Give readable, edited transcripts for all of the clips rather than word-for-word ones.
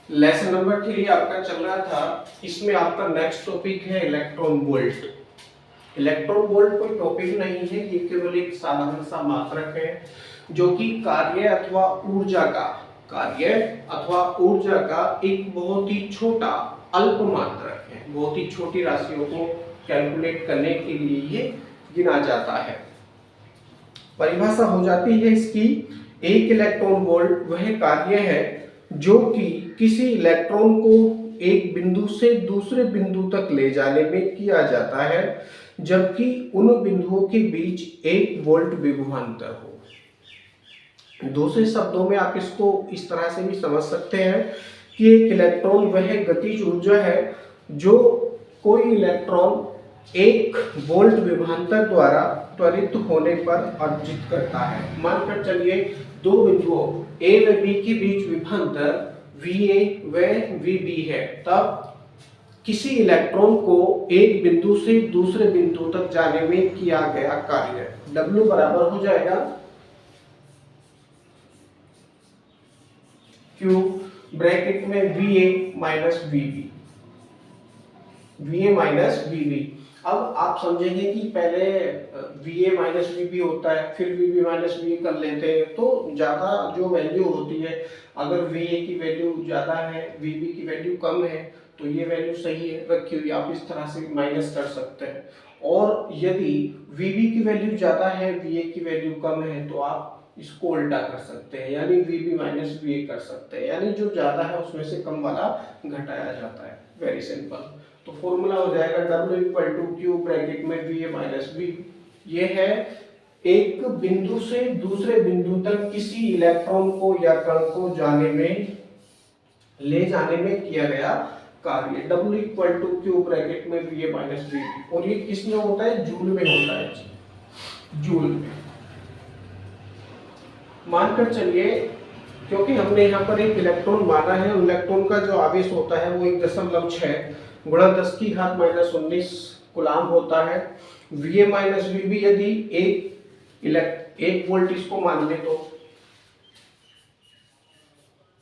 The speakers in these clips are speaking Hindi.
लेसन नंबर 3 आपका चल रहा था। इसमें आपका नेक्स्ट टॉपिक है इलेक्ट्रॉन वोल्ट। इलेक्ट्रॉन वोल्ट कोई टॉपिक नहीं है, ये केवल एक साधारण सा मात्रक है जो कि कार्य अथवा ऊर्जा का एक बहुत ही छोटा अल्प मात्रक है। बहुत ही छोटी राशियों को कैलकुलेट करने के लिए ये गिना जाता है। परिभाषा हो जाती है इसकी, एक इलेक्ट्रॉन वोल्ट वह कार्य है जो कि किसी इलेक्ट्रॉन को एक बिंदु से दूसरे बिंदु तक ले जाने में किया जाता है, जबकि उन बिंदुओं के बीच 1 वोल्ट विभवांतर हो। दूसरे शब्दों में आप इसको इस तरह से भी समझ सकते हैं कि एक इलेक्ट्रॉन वह गतिज ऊर्जा है जो कोई इलेक्ट्रॉन 1 वोल्ट विभवांतर द्वारा त्वरित होने पर अर्जित करता है। मानकर चलिए दो बिंदुओं A व B के बीच विभवांतर VA व VB है, तब किसी इलेक्ट्रॉन को एक बिंदु से दूसरे बिंदु तक जाने में किया गया कार्य W बराबर हो जाएगा Q ब्रैकेट में VA माइनस VB। अब आप समझेंगे कि पहले VA माइनस VB होता है, फिर VB माइनस VA कर लेते हैं, तो ज्यादा जो वैल्यू होती है, अगर VA की वैल्यू ज्यादा है, VB की वैल्यू कम है, तो ये वैल्यू सही है रखी हुई, आप इस तरह से माइनस कर सकते हैं। और यदि VB की वैल्यू ज्यादा है, VA की वैल्यू कम है, तो आप इसको उल्टा कर सकते हैं, यानी VB माइनस VA कर सकते हैं, यानी जो ज्यादा है उसमें से कम वाला घटाया जाता है। Very simple. तो फॉर्मूला हो जाएगा W equal to Q bracket में VA माइनस V। ये है एक बिंदु से दूसरे बिंदु तक किसी इलेक्ट्रॉन को या कण को ले जाने में किया गया कार्य। W equal to Q bracket में VA माइनस V। और ये किसमें होता है? जूल में होता है, जूल में। मानकर चलिए, क्योंकि हमने यहाँ पर एक इलेक्ट्रॉन माना है, इलेक्ट्रॉन का जो आवेश होता है वो 1.6 गुणा 10 की घात माइनस 19 कूलाम होता है। VA माइनस VB यदि एक वोल्ट इसको मान ले, तो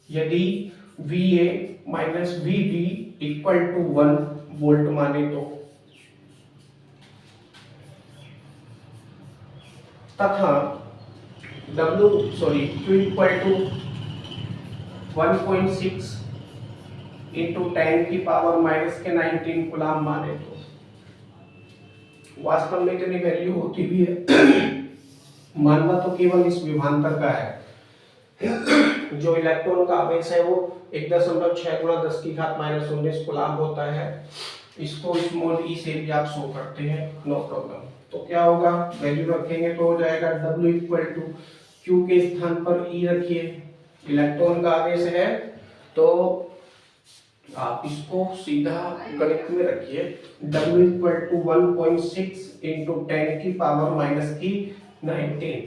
यदि VA minus VB equal to 1 volt माने, तो तथा Q इक्वल टू 1.6 इंटू 10 की पावर माइनस के 19 कूलाम माने, तो वास्तव में इतनी वैल्यू होती भी है। मानना तो केवल इस विभवांतर का है। जो इलेक्ट्रॉन का आवेश है वो 1.6 गुणा 10 की घात माइनस 19 कूलाम होता है। इसको स्मॉल e से भी आप शो करते हैं, नो प्रॉब्लम। तो क्या होगा, वैल्यू रखेंगे तो हो जाएगा W इक्वल टू Q के स्थान पर E रखिए, इलेक्ट्रॉन का आवेश है, तो आप इसको सीधा गणित में रखिए। W इक्वल टू 1.6 इंटू 10 की पावर माइनस की 19,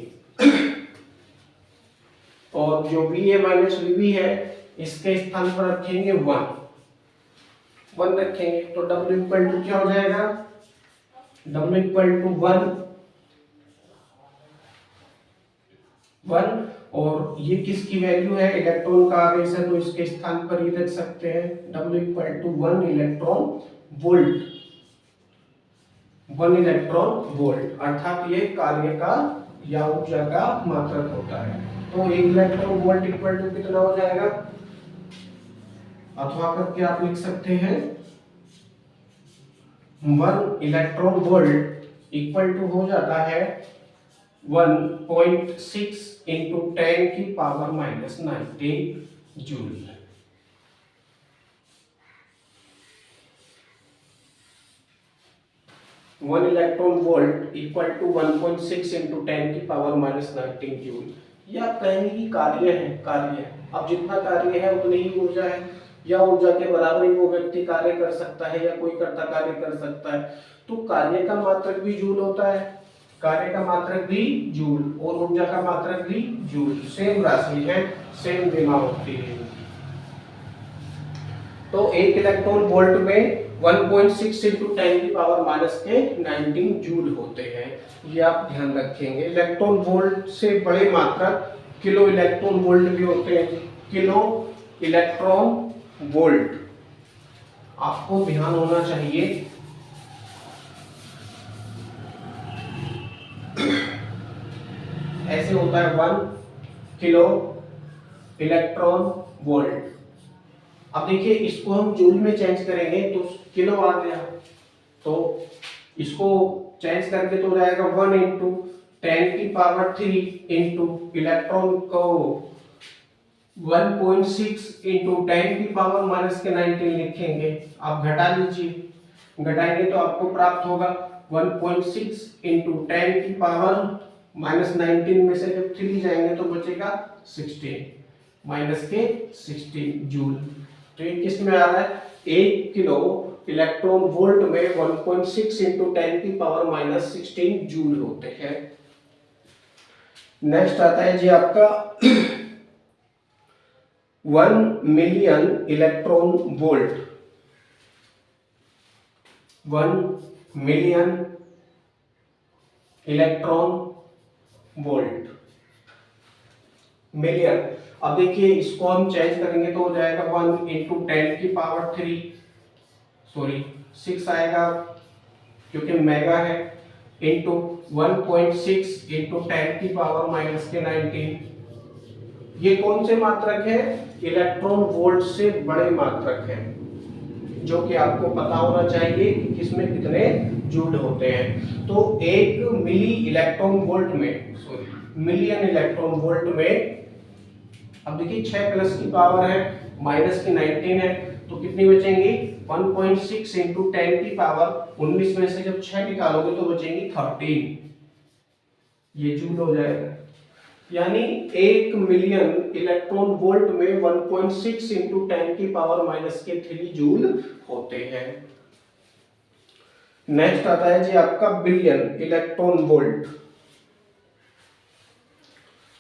और जो VA माइनस VB है इसके स्थान पर रखेंगे 1 रखेंगे, तो W इक्वल टू क्या हो जाएगा? W इक्वल टू 1, और ये किसकी वैल्यू है? इलेक्ट्रॉन का आवेश है, तो इसके स्थान पर ही रख सकते हैं। W equal to 1 electron volt, अर्थात ये कार्य का या ऊर्जा का मात्रक होता है। तो 1 इलेक्ट्रॉन वोल्ट इक्वल टू कितना हो जाएगा? अथवा करके आप लिख सकते हैं 1 इलेक्ट्रॉन वोल्ट इक्वल टू हो जाता है 1.6 इंटू 10 की power minus 19 joule. One electron volt equal to 1.6 into 10 की पावर माइनस 19 जूल। ये आप कहेंगे कि कार्य है। अब जितना कार्य है उतनी ही ऊर्जा है, या ऊर्जा के बराबर ही वो व्यक्ति कार्य कर सकता है, या कोई कर्ता कार्य कर सकता है। तो कार्य का मात्रक भी जूल होता है, कार्य का मात्रक भी जूल और ऊर्जा का मात्रक भी जूल, सेम राशि है, सेम विमा होती है। तो 1 इलेक्ट्रॉन वोल्ट में 1.6 इंटू 10 की पावर माइनस के 19 जूल होते हैं, ये आप ध्यान रखेंगे। इलेक्ट्रॉन वोल्ट से बड़े मात्रक किलो इलेक्ट्रॉन वोल्ट भी होते हैं। Kilo electron volt. आपको ध्यान होना चाहिए ऐसे होता है 1 किलो इलेक्ट्रॉन वोल्ट। अब देखिए इसको हम जूल में चेंज करेंगे तो किलो आ गया, तो इसको चेंज करके तो हो जाएगा 1 इंटू 10⁻³ इंटू इलेक्ट्रॉन को 1.6 इंटू 10⁻⁻19 लिखेंगे। आप घटा लीजिए, घटाएंगे तो आपको प्राप्त होगा 1.6 इंटू 10⁻⁻19 में से जब 3 जाएंगे तो बचेगा 16 -16 जूल। तो ये किस में आ रहा है, 1 किलो इलेक्ट्रॉन वोल्ट में 1.6 इंटू 10⁻⁻16 जूल होते हैं। नेक्स्ट आता है जी आपका 1 million electron volt. 1 million electron volt, million. अब देखिए इसको हम चेंज करेंगे तो हो जाएगा 1 इंटू 10⁻³ सॉरी 6 आएगा क्योंकि मेगा है, इंटू 1.6 इंटू 10⁻⁻19। ये कौन से मात्रक है, इलेक्ट्रॉन वोल्ट से बड़े मात्रक है, जो कि आपको पता होना चाहिए कि किसमें कितने जूल होते हैं। तो 1 मिली इलेक्ट्रॉन वोल्ट में सॉरी मिलियन इलेक्ट्रॉन वोल्ट में, अब देखिए 6 प्लस की पावर है माइनस की 19 है, तो कितनी बचेंगी 1.6 इंटू 10⁻19 में से जब 6 निकालोगे तो बचेंगी 13, ये जूल हो जाएगा। यानी 1 मिलियन इलेक्ट्रॉन वोल्ट में 1.6 इंटू 10⁻⁻³ जूल होते हैं। नेक्स्ट आता है जी आपका billion electron volt.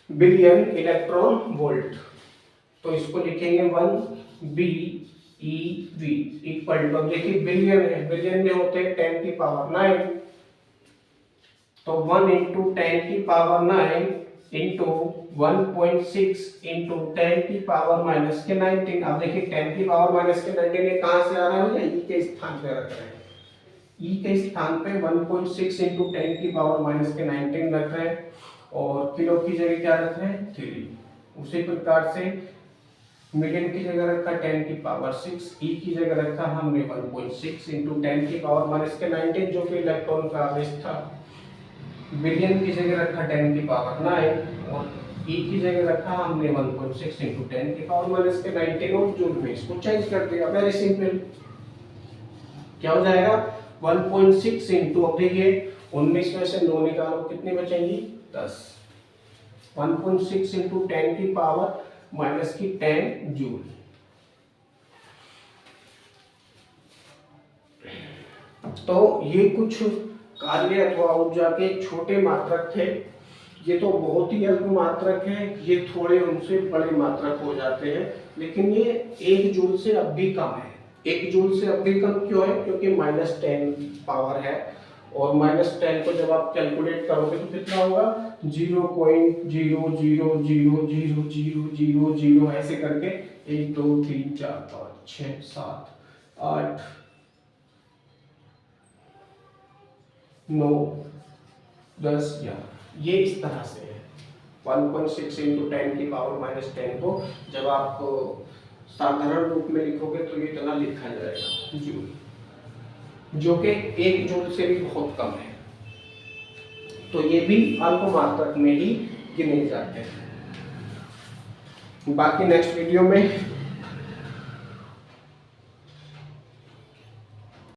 Billion electron volt, तो इसको लिखेंगे 1 BeV इक्वल टू, देखिए बिलियन है, बिलियन में होते हैं 10⁹, तो 1 इंटू 10⁹ इंटू 1.6 इंटू 10⁻⁻19। अब देखिए 10⁻⁻19 ये कहां से आ रहा है, ई के स्थान पे रख रहे हैं, ई के स्थान पे 1.6 इंटू 10⁻⁻19 रख रहे हैं और किलो की जगह क्या रख रहे हैं 3। उसी प्रकार से मिलियन की जगह रखा 10⁶, ई की जगह रखा हमने 1.6 इंटू 10⁻⁻19 जो कि इलेक्ट्रॉन का आवेश था। बिलियन की जगह रखा 10⁹ और ई की जगह रखा हमने 1.6 इंटू 10⁻⁻19 और जूल में इसको चेंज कर दिया। वेरी सिंपल, क्या हो जाएगा 1.6 इंटू, अब देखिए 19 में से 9 निकालो कितनी बचेंगी 10, 1.6 इंटू 10⁻⁻10 जूल। तो ये कुछ कार्य अथवा ऊर्जा के छोटे मात्रक थे। ये तो बहुत ही अल्प मात्रक है, ये थोड़े उनसे बड़े मात्रक हो जाते हैं, लेकिन ये 1 जूल से अब भी कम है। 1 जूल से अब भी कम क्यों है, क्योंकि -10 पावर है और -10 को जब आप कैलकुलेट करोगे तो कितना होगा 0.0000000 ऐसे करके 1 2 3 4 5 6 7 8 9 10 11, ये इस तरह से है। 1.6 इंटू 10⁻⁻10 को जब आप साधारण रूप में लिखोगे तो ये इतना लिखा जाएगा जूल, जो कि 1 जूल से भी बहुत कम है। तो ये भी अल्प मात्रक में ही गिने जाते हैं। बाकी नेक्स्ट वीडियो में